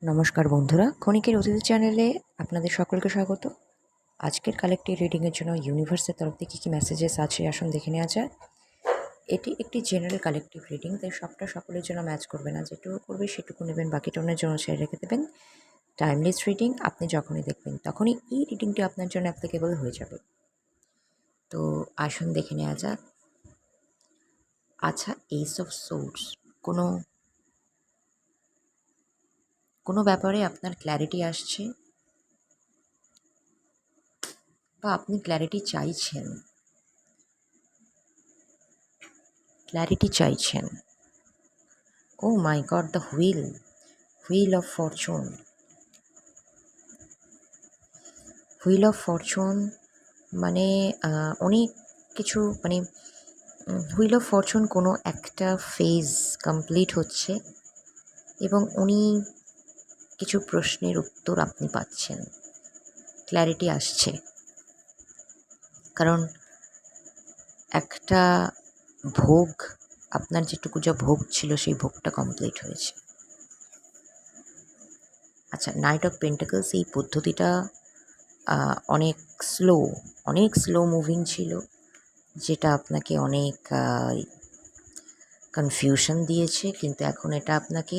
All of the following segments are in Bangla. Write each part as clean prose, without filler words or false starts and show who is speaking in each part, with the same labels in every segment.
Speaker 1: নমস্কার বন্ধুরা, ক্ষণিকের অতিথি চ্যানেলে আপনাদের সকলকে স্বাগত। আজকের কালেক্টিভ রিডিংয়ের জন্য ইউনিভার্সের তরফ থেকে কী মেসেজেস আছে আসুন দেখে নেওয়া যায়। এটি একটি জেনারেল কালেক্টিভ রিডিং, তাই সবটা সকলের জন্য ম্যাচ করবে না। যেটুকু করবে সেটুকু নেবেন, বাকিটা অন্যের জন্য ছেড়ে রেখে দেবেন। টাইমলেস রিডিং, আপনি যখনই দেখবেন তখনই এই রিডিংটি আপনার জন্য অ্যাপ্লিকেবল হয়ে যাবে। তো আসুন দেখে নেওয়া যাক। আচ্ছা, এইস অফ সোর্স, কোনো ব্যাপারে আপনার ক্ল্যারিটি আসছে বা আপনি ক্ল্যারিটি চাইছেন। Oh my god, the wheel of fortune মানে অনেক কিছু, মানে হুইল অফ ফরচুন কোনো একটা ফেজ কমপ্লিট হচ্ছে এবং কিছু প্রশ্নের উত্তর আপনি পাচ্ছেন, ক্ল্যারিটি আসছে। কারণ একটা ভোগ, আপনার যেটুকু যা ভোগ ছিল সেই ভোগটা কমপ্লিট হয়েছে। আচ্ছা, নাইট অফ পেন্টাকলস, এই পদ্ধতিটা অনেক স্লো মুভিং ছিল, যেটা আপনাকে অনেক কনফিউশন দিয়েছে, কিন্তু এখন এটা আপনাকে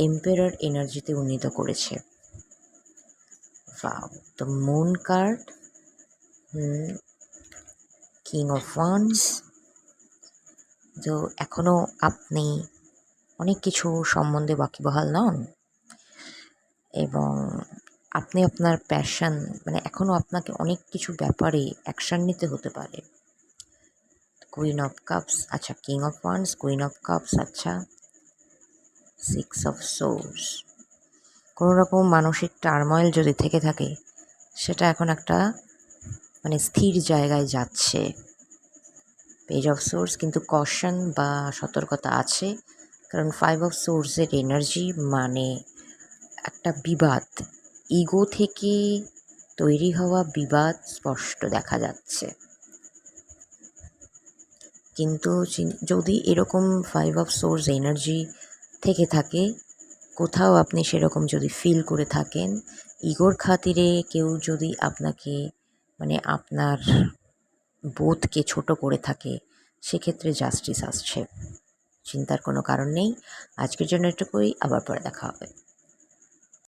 Speaker 1: এম্পারার এনার্জিতে উন্নীত করেছে। Wow, the moon card, king of wands. তো এখনও আপনি অনেক কিছু সম্বন্ধে ওয়াকিবহাল নন এবং আপনি আপনার প্যাশন, মানে এখনও আপনাকে অনেক কিছু ব্যাপারে অ্যাকশান নিতে হতে পারে। কুইন অফ কাপস, আচ্ছা, king of wands, queen of cups, আচ্ছা, সিক্স অফ সোর্স। কোনো রকম মানসিক টার্ময়েল যদি থেকে থাকে সেটা এখন একটা মানে স্থির জায়গায় যাচ্ছে। পেজ অফ সোর্স, কিন্তু কশন বা সতর্কতা আছে, কারণ ফাইভ অফ সোর্সের এনার্জি মানে একটা বিবাদ, ইগো থেকে তৈরি হওয়া বিবাদ স্পষ্ট দেখা যাচ্ছে। কিন্তু যদি এরকম ফাইভ অফ সোর্স এনার্জি থেকে থাকে, কোথাও আপনি সেরকম যদি ফিল করে থাকেন, ইগোর খাতিরে কেউ যদি আপনাকে, মানে আপনার বোধকে ছোট করে থাকে, সেক্ষেত্রে জাস্টিস আসছে। চিন্তার কোনো কারণ নেই। আজকের জন্য এটুকুই, আবার পরে দেখা হবে।